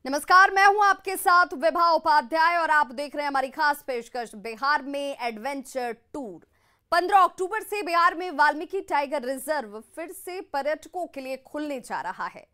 नमस्कार, मैं हूं आपके साथ विभा उपाध्याय और आप देख रहे हैं हमारी खास पेशकश बिहार में एडवेंचर टूर। 15 अक्टूबर से बिहार में वाल्मीकि टाइगर रिजर्व फिर से पर्यटकों के लिए खुलने जा रहा है।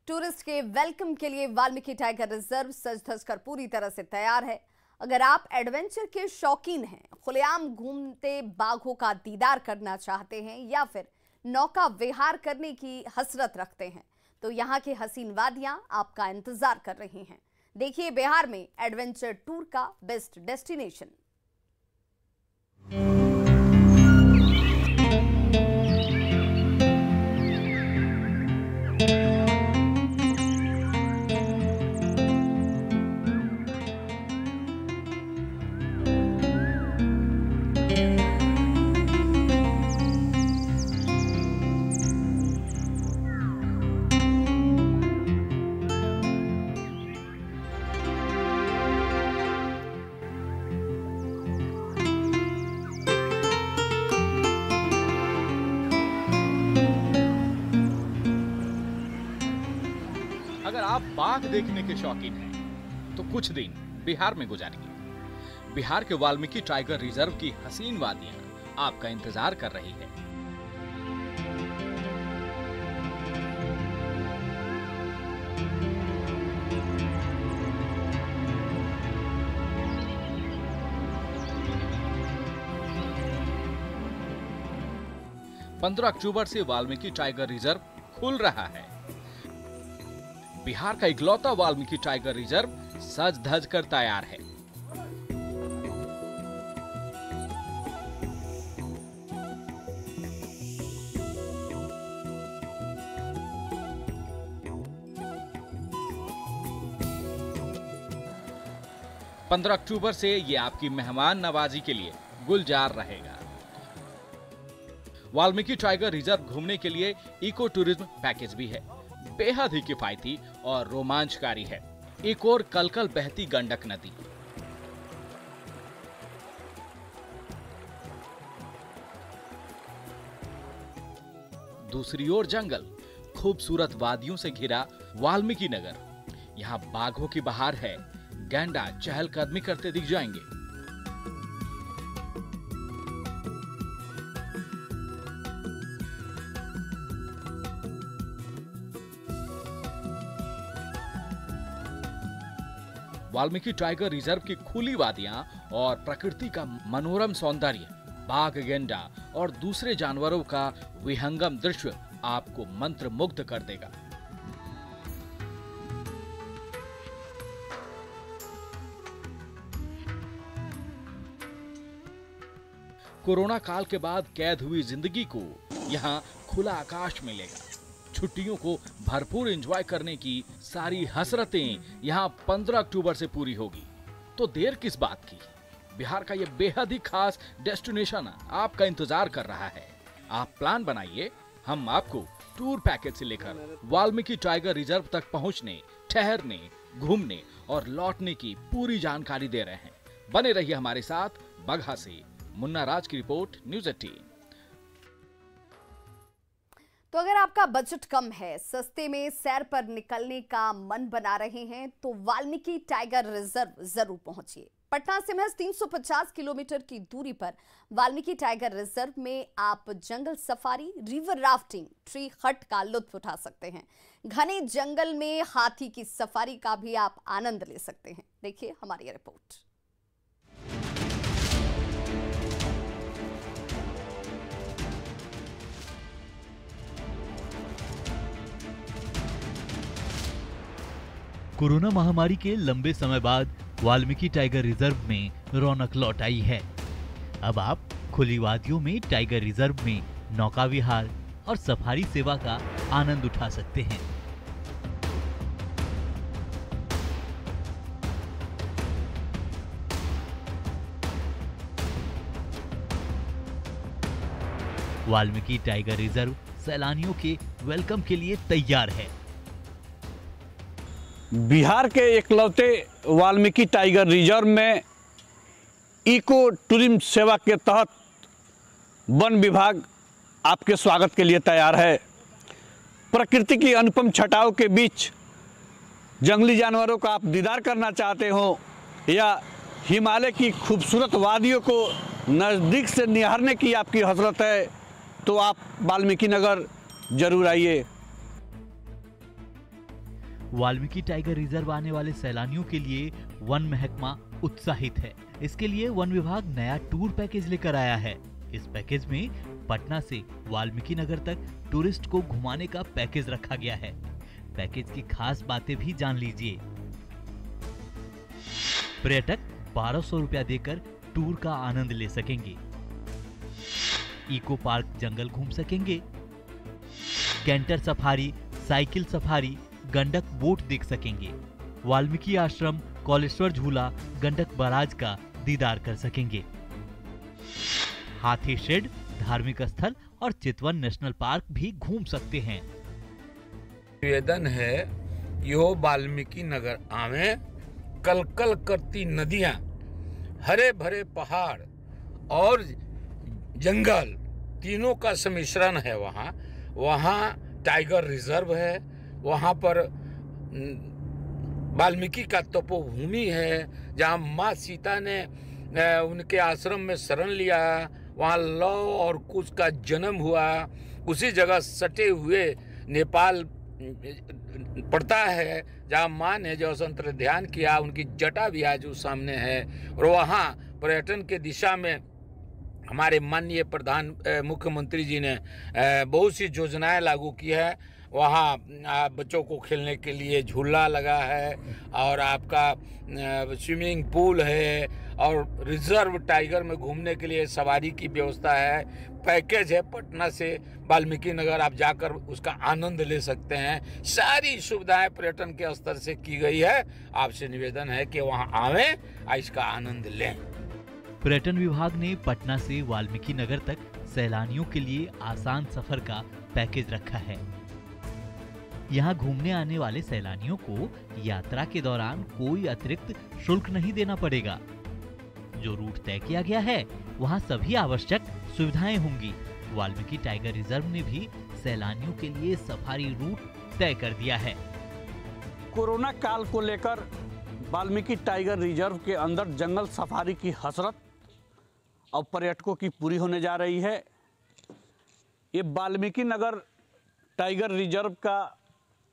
टूरिस्ट के वेलकम के लिए वाल्मीकि टाइगर रिजर्व सज धज कर पूरी तरह से तैयार है। अगर आप एडवेंचर के शौकीन हैं, खुलेआम घूमते बाघों का दीदार करना चाहते हैं या फिर नौका विहार करने की हसरत रखते हैं तो यहाँ की हसीन वादियां आपका इंतजार कर रही हैं। देखिए बिहार में एडवेंचर टूर का बेस्ट डेस्टिनेशन। अगर आप बाघ देखने के शौकीन हैं, तो कुछ दिन बिहार में गुजारिए। बिहार के वाल्मीकि टाइगर रिजर्व की हसीन वादियां आपका इंतजार कर रही है। पंद्रह अक्टूबर से वाल्मीकि टाइगर रिजर्व खुल रहा है। बिहार का इकलौता वाल्मीकि टाइगर रिजर्व सज धज कर तैयार है। पंद्रह अक्टूबर से ये आपकी मेहमान नवाजी के लिए गुलजार रहेगा। वाल्मीकि टाइगर रिजर्व घूमने के लिए इको टूरिज्म पैकेज भी है। बेहद ही किफायती और रोमांचकारी है। एक और कलकल बहती गंडक नदी, दूसरी ओर जंगल, खूबसूरत वादियों से घिरा वाल्मीकि नगर। यहाँ बाघों की बहार है। गैंडा चहलकदमी करते दिख जाएंगे। वाल्मीकि टाइगर रिजर्व की खुली वादियां और प्रकृति का मनोरम सौंदर्य, बाघ, गेंडा और दूसरे जानवरों का विहंगम दृश्य आपको मंत्रमुग्ध कर देगा। कोरोना काल के बाद कैद हुई जिंदगी को यहाँ खुला आकाश मिलेगा। छुट्टियों को भरपूर एंजॉय करने की सारी हसरतें यहाँ 15 अक्टूबर से पूरी होगी। तो देर किस बात की? बिहार का ये बेहद ही खास डेस्टिनेशन आपका इंतजार कर रहा है। आप प्लान बनाइए, हम आपको टूर पैकेज से लेकर वाल्मीकि टाइगर रिजर्व तक पहुंचने, ठहरने, घूमने और लौटने की पूरी जानकारी दे रहे हैं। बने रहिए हमारे साथ। बगहा से मुन्ना राज की रिपोर्ट, न्यूज़ 18। तो अगर आपका बजट कम है, सस्ते में सैर पर निकलने का मन बना रहे हैं तो वाल्मीकि टाइगर रिजर्व जरूर पहुंचिए। पटना से महज 350 किलोमीटर की दूरी पर वाल्मीकि टाइगर रिजर्व में आप जंगल सफारी, रिवर राफ्टिंग, ट्री हट का लुत्फ उठा सकते हैं। घने जंगल में हाथी की सफारी का भी आप आनंद ले सकते हैं। देखिए हमारी रिपोर्ट। कोरोना महामारी के लंबे समय बाद वाल्मीकि टाइगर रिजर्व में रौनक लौट आई है। अब आप खुली वादियों में टाइगर रिजर्व में नौका विहार और सफारी सेवा का आनंद उठा सकते हैं। वाल्मीकि टाइगर रिजर्व सैलानियों के वेलकम के लिए तैयार है। बिहार के एकलौते वाल्मीकि टाइगर रिजर्व में इको टूरिज्म सेवा के तहत वन विभाग आपके स्वागत के लिए तैयार है। प्रकृति की अनुपम छटाओं के बीच जंगली जानवरों का आप दीदार करना चाहते हो या हिमालय की खूबसूरत वादियों को नज़दीक से निहारने की आपकी हसरत है तो आप वाल्मीकि नगर जरूर आइए। वाल्मीकि टाइगर रिजर्व आने वाले सैलानियों के लिए वन महकमा उत्साहित है। इसके लिए वन विभाग नया टूर पैकेज लेकर आया है। इस पैकेज में पटना से वाल्मीकि नगर तक टूरिस्ट को घुमाने का पैकेज रखा गया है। पैकेज की खास बातें भी जान लीजिए। पर्यटक 1200 रुपया देकर टूर का आनंद ले सकेंगे। इको पार्क जंगल घूम सकेंगे। Canter safari, cycle safari, Gandak boat देख सकेंगे। वाल्मीकि आश्रम, कौलेश्वर झूला, गंडक बराज का दीदार कर सकेंगे। हाथी शेड, धार्मिक स्थल और चितवन नेशनल पार्क भी घूम सकते हैं। निवेदन है यो वाल्मीकि नगर आवे, कलकल करती नदियां, हरे भरे पहाड़ और जंगल तीनों का सम्मिश्रण है। वहाँ टाइगर रिजर्व है, वहाँ पर वाल्मीकि का तपोभूमि है जहाँ माँ सीता ने उनके आश्रम में शरण लिया, वहाँ लव और कुश का जन्म हुआ। उसी जगह सटे हुए नेपाल पड़ता है जहाँ माँ ने जो संतर ध्यान किया, उनकी जटा भी आज उस सामने है। और वहाँ पर्यटन के दिशा में हमारे माननीय मुख्यमंत्री जी ने बहुत सी योजनाएं लागू की है। वहाँ बच्चों को खेलने के लिए झूला लगा है और आपका स्विमिंग पूल है और रिजर्व टाइगर में घूमने के लिए सवारी की व्यवस्था है। पैकेज है पटना से वाल्मीकि नगर, आप जाकर उसका आनंद ले सकते हैं। सारी सुविधाएं पर्यटन के स्तर से की गई है। आपसे निवेदन है कि वहाँ आवें और इसका आनंद लें। पर्यटन विभाग ने पटना से वाल्मीकि नगर तक सैलानियों के लिए आसान सफर का पैकेज रखा है। यहाँ घूमने आने वाले सैलानियों को यात्रा के दौरान कोई अतिरिक्त शुल्क नहीं देना पड़ेगा। जो रूट तय किया गया है वहाँ सभी आवश्यक सुविधाएं होंगी। वाल्मीकि टाइगर रिजर्व ने भी सैलानियों के लिए सफारी रूट तय कर दिया है। कोरोना काल को लेकर वाल्मीकि टाइगर रिजर्व के अंदर जंगल सफारी की हसरत अब पर्यटकों की पूरी होने जा रही है। ये वाल्मीकि नगर टाइगर रिजर्व का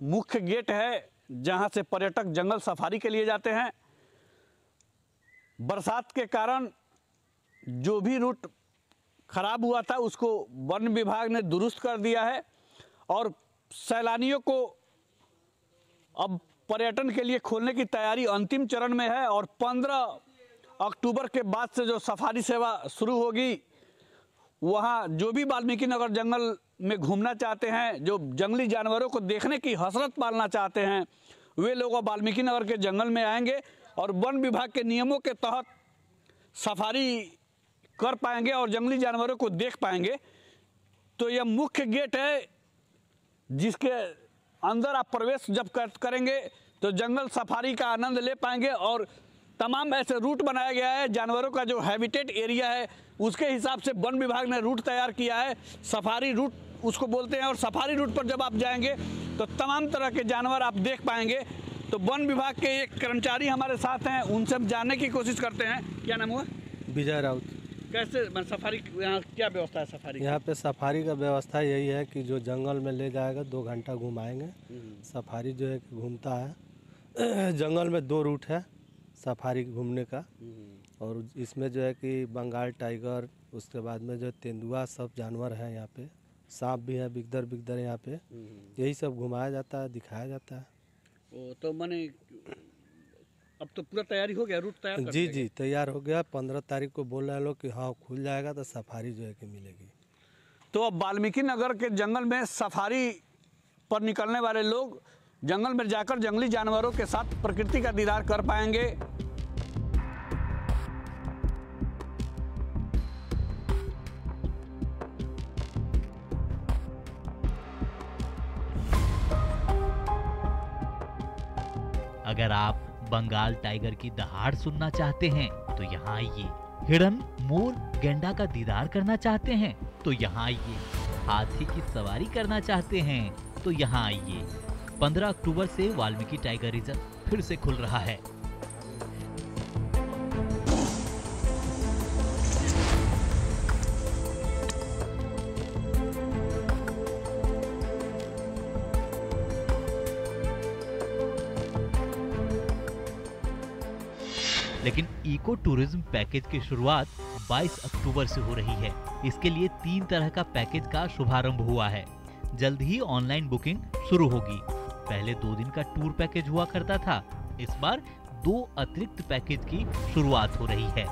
मुख्य गेट है जहां से पर्यटक जंगल सफारी के लिए जाते हैं। बरसात के कारण जो भी रूट खराब हुआ था उसको वन विभाग ने दुरुस्त कर दिया है और सैलानियों को अब पर्यटन के लिए खोलने की तैयारी अंतिम चरण में है। और 15 अक्टूबर के बाद से जो सफारी सेवा शुरू होगी, वहाँ जो भी वाल्मीकि नगर जंगल में घूमना चाहते हैं, जो जंगली जानवरों को देखने की हसरत पालना चाहते हैं, वे लोग वाल्मीकि नगर के जंगल में आएंगे और वन विभाग के नियमों के तहत सफारी कर पाएंगे और जंगली जानवरों को देख पाएंगे। तो यह मुख्य गेट है जिसके अंदर आप प्रवेश जब करेंगे तो जंगल सफारी का आनंद ले पाएंगे। और तमाम ऐसे रूट बनाया गया है, जानवरों का जो हैबिटेट एरिया है उसके हिसाब से वन विभाग ने रूट तैयार किया है। सफारी रूट उसको बोलते हैं और सफारी रूट पर जब आप जाएंगे तो तमाम तरह के जानवर आप देख पाएंगे। तो वन विभाग के एक कर्मचारी हमारे साथ हैं, उनसे हम जानने की कोशिश करते हैं। क्या नाम हुआ? विजय राउत। कैसे सफारी यहाँ क्या व्यवस्था है? सफारी यहाँ पे सफारी का व्यवस्था यही है कि जो जंगल में ले जाएगा 2 घंटा घुमाएंगे। सफारी जो है घूमता है जंगल में 2 रूट है सफारी घूमने का। और इसमें जो है कि बंगाल टाइगर, उसके बाद में जो तेंदुआ सब जानवर हैं यहाँ पे, सांप भी है, बिगदर यहाँ पे, यही सब घुमाया जाता है, दिखाया जाता है। तो मैंने अब तो पूरा तैयारी हो गया, रूट तैयार कर जी तैयार हो गया। 15 तारीख को बोल रहे लोग कि हाँ खुल जाएगा तो सफारी जो है कि मिलेगी। तो अब वाल्मीकि नगर के जंगल में सफारी पर निकलने वाले लोग जंगल में जाकर जंगली जानवरों के साथ प्रकृति का दीदार कर पाएंगे। अगर आप बंगाल टाइगर की दहाड़ सुनना चाहते हैं तो यहाँ आइए। हिरन, मोर, गेंडा का दीदार करना चाहते हैं तो यहाँ आइए। हाथी की सवारी करना चाहते हैं तो यहाँ आइए। 15 अक्टूबर से वाल्मीकि टाइगर रिजर्व फिर से खुल रहा है। लेकिन इको टूरिज्म पैकेज की शुरुआत 22 अक्टूबर से हो रही है। इसके लिए 3 तरह का पैकेज का शुभारंभ हुआ है। जल्द ही ऑनलाइन बुकिंग शुरू होगी। पहले 2 दिन का टूर पैकेज हुआ करता था, इस बार 2 अतिरिक्त पैकेज की शुरुआत हो रही है।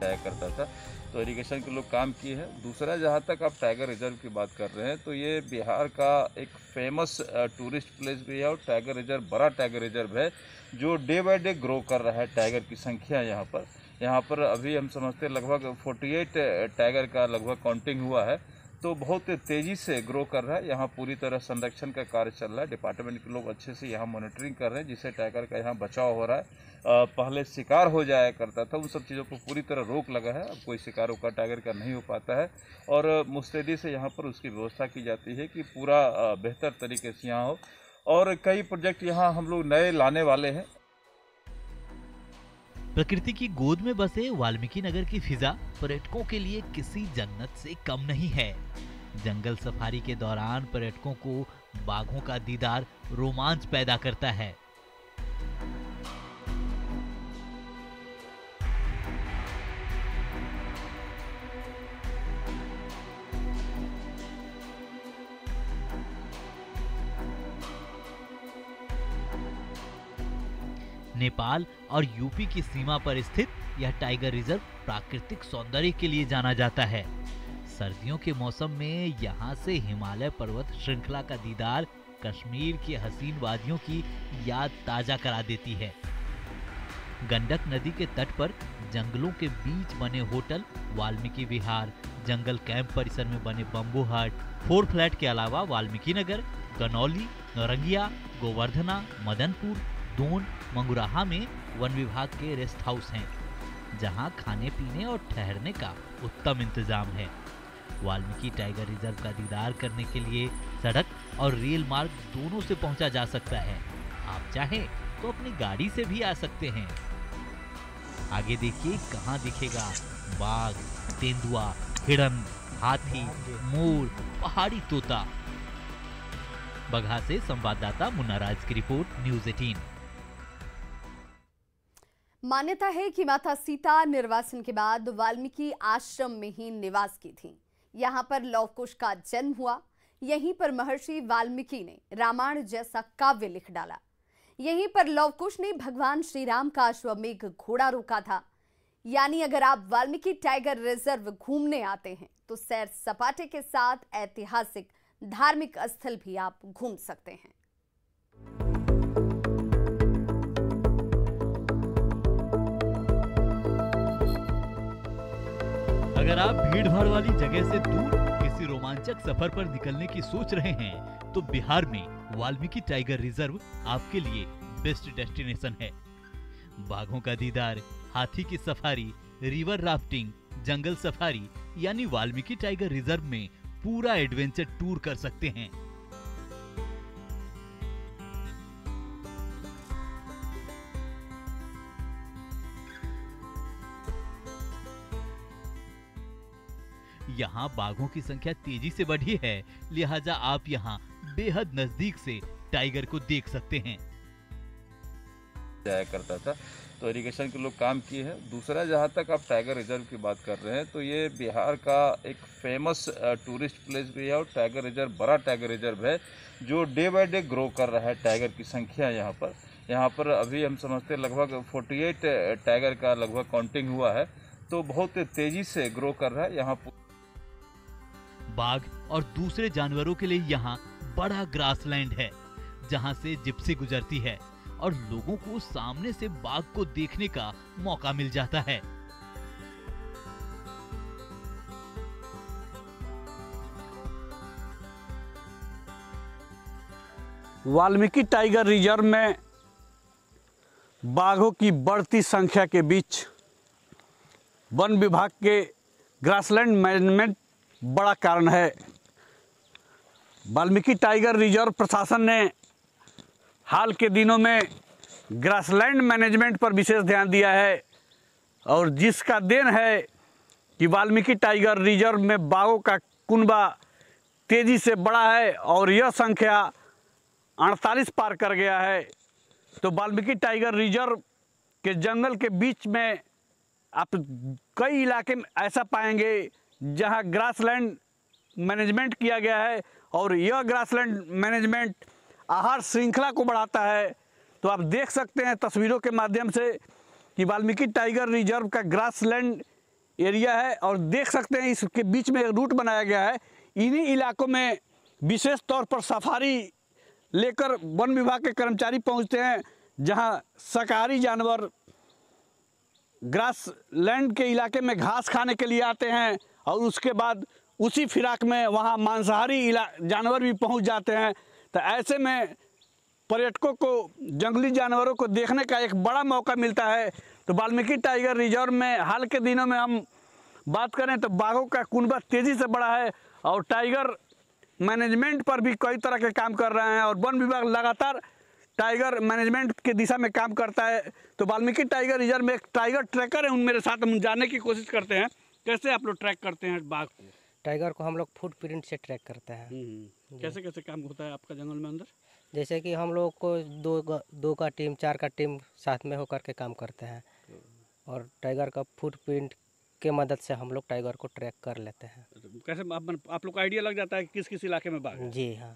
करता था तो इरिगेशन के लोग काम किए हैं। दूसरा, जहाँ तक आप टाइगर रिजर्व की बात कर रहे हैं तो ये बिहार का एक फेमस टूरिस्ट प्लेस भी है और टाइगर रिजर्व बड़ा टाइगर रिजर्व है जो डे बाय डे ग्रो कर रहा है। टाइगर की संख्या यहाँ पर अभी हम समझते हैं लगभग 48 टाइगर का लगभग काउंटिंग हुआ है, तो बहुत तेज़ी से ग्रो कर रहा है। यहाँ पूरी तरह संरक्षण का कार्य चल रहा है। डिपार्टमेंट के लोग अच्छे से यहाँ मॉनिटरिंग कर रहे हैं, जिससे टाइगर का यहाँ बचाव हो रहा है। पहले शिकार हो जाया करता था, उन सब चीज़ों पर पूरी तरह रोक लगा है। अब कोई शिकार होकर टाइगर का नहीं हो पाता है और मुस्तैदी से यहाँ पर उसकी व्यवस्था की जाती है कि पूरा बेहतर तरीके से यहाँ हो। और कई प्रोजेक्ट यहाँ हम लोग नए लाने वाले हैं। प्रकृति की गोद में बसे वाल्मीकि नगर की फिजा पर्यटकों के लिए किसी जन्नत से कम नहीं है। जंगल सफारी के दौरान पर्यटकों को बाघों का दीदार रोमांच पैदा करता है। नेपाल और यूपी की सीमा पर स्थित यह टाइगर रिजर्व प्राकृतिक सौंदर्य के लिए जाना जाता है। सर्दियों के मौसम में यहाँ से हिमालय पर्वत श्रृंखला का दीदार कश्मीर की हसीन वादियों की याद ताजा करा देती है। गंडक नदी के तट पर जंगलों के बीच बने होटल वाल्मीकि विहार, जंगल कैंप परिसर में बने बम्बू हट, 4 फ्लैट के अलावा वाल्मीकि नगर, गनौली, नौरंगिया, गोवर्धना, मदनपुर, दोन, मंगुराहा में वन विभाग के रेस्ट हाउस हैं, जहां खाने पीने और ठहरने का उत्तम इंतजाम है। वाल्मीकि टाइगर रिजर्व का दीदार करने के लिए सड़क और रेल मार्ग दोनों से पहुंचा जा सकता है। आप चाहें तो अपनी गाड़ी से भी आ सकते हैं। आगे देखिए कहां दिखेगा बाघ, तेंदुआ, हिरन, हाथी, मोर, पहाड़ी तोता। बगहा से संवाददाता मुन्ना राज की रिपोर्ट, न्यूज़ 18। मान्यता है कि माता सीता निर्वासन के बाद वाल्मीकि आश्रम में ही निवास की थीं। यहाँ पर लव कुश का जन्म हुआ। यहीं पर महर्षि वाल्मीकि ने रामायण जैसा काव्य लिख डाला। यहीं पर लव कुश ने भगवान श्री राम का अश्वमेघ घोड़ा रोका था। यानी अगर आप वाल्मीकि टाइगर रिजर्व घूमने आते हैं तो सैर सपाटे के साथ ऐतिहासिक धार्मिक स्थल भी आप घूम सकते हैं। अगर आप भीड़ भाड़ वाली जगह से दूर किसी रोमांचक सफर पर निकलने की सोच रहे हैं तो बिहार में वाल्मीकि टाइगर रिजर्व आपके लिए बेस्ट डेस्टिनेशन है। बाघों का दीदार, हाथी की सफारी, रिवर राफ्टिंग, जंगल सफारी यानी वाल्मीकि टाइगर रिजर्व में पूरा एडवेंचर टूर कर सकते हैं। यहाँ बाघों की संख्या तेजी से बढ़ी है, लिहाजा आप यहाँ बेहद नजदीक से टाइगर को देख सकते हैं। जाया करता था तो इरिगेशन के लोग काम किए हैं। दूसरा, जहाँ तक आप टाइगर रिजर्व की बात कर रहे हैं तो ये बिहार का एक फेमस टूरिस्ट प्लेस भी है और टाइगर रिजर्व बड़ा टाइगर रिजर्व है जो डे बाय डे ग्रो कर रहा है। टाइगर की संख्या यहाँ पर अभी हम समझते हैं लगभग 48 टाइगर का लगभग काउंटिंग हुआ है, तो बहुत तेजी से ग्रो कर रहा है। यहाँ बाघ और दूसरे जानवरों के लिए यहाँ बड़ा ग्रासलैंड है, जहाँ से जिप्सी गुजरती है और लोगों को सामने से बाघ को देखने का मौका मिल जाता है। वाल्मीकि टाइगर रिजर्व में बाघों की बढ़ती संख्या के बीच वन विभाग के ग्रासलैंड मैनेजमेंट बड़ा कारण है। वाल्मीकि टाइगर रिजर्व प्रशासन ने हाल के दिनों में ग्रासलैंड मैनेजमेंट पर विशेष ध्यान दिया है और जिसका देन है कि वाल्मीकि टाइगर रिजर्व में बाघों का कुनबा तेज़ी से बढ़ा है और यह संख्या 48 पार कर गया है। तो वाल्मीकि टाइगर रिजर्व के जंगल के बीच में आप कई इलाके में ऐसा पाएंगे जहां ग्रासलैंड मैनेजमेंट किया गया है और यह ग्रासलैंड मैनेजमेंट आहार श्रृंखला को बढ़ाता है। तो आप देख सकते हैं तस्वीरों के माध्यम से कि वाल्मीकि टाइगर रिजर्व का ग्रासलैंड एरिया है और देख सकते हैं इसके बीच में एक रूट बनाया गया है। इन्हीं इलाकों में विशेष तौर पर सफारी लेकर वन विभाग के कर्मचारी पहुंचते हैं जहां शाकाहारी जानवर ग्रासलैंड के इलाके में घास खाने के लिए आते हैं और उसके बाद उसी फिराक में वहां मांसाहारी जानवर भी पहुंच जाते हैं। तो ऐसे में पर्यटकों को जंगली जानवरों को देखने का एक बड़ा मौका मिलता है। तो वाल्मीकि टाइगर रिजर्व में हाल के दिनों में हम बात करें तो बाघों का कुनबा तेज़ी से बढ़ा है और टाइगर मैनेजमेंट पर भी कई तरह के काम कर रहे हैं और वन विभाग लगातार टाइगर मैनेजमेंट के दिशा में काम करता है। तो वाल्मीकि टाइगर रिजर्व में एक टाइगर ट्रैकर है, उन मेरे साथ हम जानने की कोशिश करते हैं कैसे आप लोग ट्रैक करते हैं बाघ को। टाइगर को हम लोग फुटप्रिंट से ट्रैक करते हैं। कैसे कैसे काम होता है आपका जंगल में अंदर? जैसे कि हम लोग को दो का टीम 4 का टीम साथ में होकर के काम करते हैं और टाइगर का फुटप्रिंट के मदद से हम लोग टाइगर को ट्रैक कर लेते हैं। कैसे आप लोग को आइडिया लग जाता है कि किस किस इलाके में बाघ है? जी हाँ।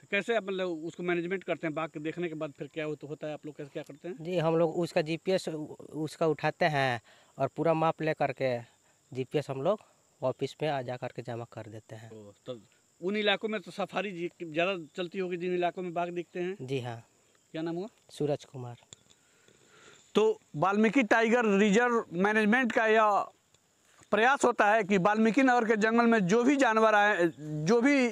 तो कैसे आप मतलब उसको मैनेजमेंट करते हैं बाघ के देखने के बाद फिर क्या होता है आप लोग कैसे क्या करते हैं? जी हम लोग उसका GPS उसका उठाते हैं और पूरा माप ले करके GPS हम लोग ऑफिस में जा करके जमा कर देते हैं। तो उन इलाकों में तो सफारी ज़्यादा चलती होगी जिन इलाकों में बाघ दिखते हैं? जी हाँ। क्या नाम हुआ? सूरज कुमार। तो वाल्मीकि टाइगर रिजर्व मैनेजमेंट का यह प्रयास होता है कि वाल्मीकि नगर के जंगल में जो भी जानवर आए, जो भी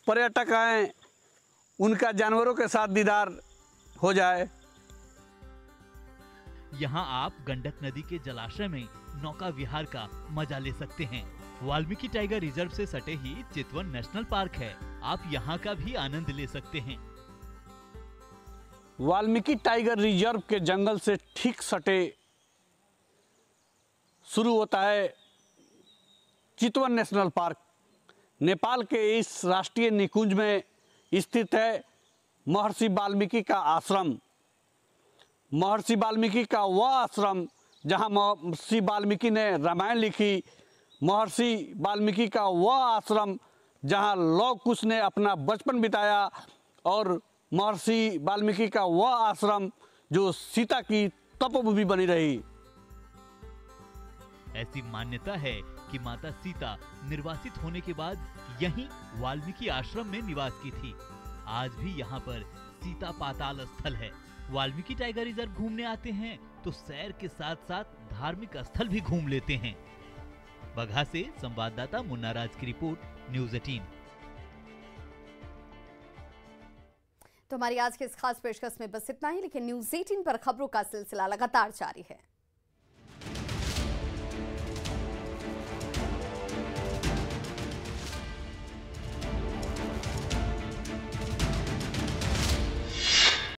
पर्यटक आए, उनका जानवरों के साथ दीदार हो जाए। यहाँ आप गंडक नदी के जलाशय में नौका विहार का मजा ले सकते हैं। वाल्मीकि टाइगर रिजर्व से सटे ही चितवन नेशनल पार्क है, आप यहाँ का भी आनंद ले सकते हैं। वाल्मीकि टाइगर रिजर्व के जंगल से ठीक सटे शुरू होता है चितवन नेशनल पार्क। नेपाल के इस राष्ट्रीय निकुंज में स्थित है महर्षि वाल्मीकि का आश्रम। महर्षि वाल्मीकि का वह आश्रम जहाँ महर्षि वाल्मीकि ने रामायण लिखी, महर्षि वाल्मीकि का वह आश्रम जहाँ लौह कुश ने अपना बचपन बिताया और महर्षि वाल्मीकि का वह आश्रम जो सीता की तपोभूमि बनी रही। ऐसी मान्यता है कि माता सीता निर्वासित होने के बाद यहीं वाल्मीकि आश्रम में निवास की थी। आज भी यहाँ पर सीता पाताल स्थल है। वाल्मीकि टाइगर रिजर्व घूमने आते हैं तो सैर के साथ साथ धार्मिक स्थल भी घूम लेते हैं। बगहा से संवाददाता मुन्ना राज की रिपोर्ट, न्यूज़ 18। तो हमारी आज के इस खास पेशकश में बस इतना ही, लेकिन न्यूज़ 18 पर खबरों का सिलसिला लगातार जारी है।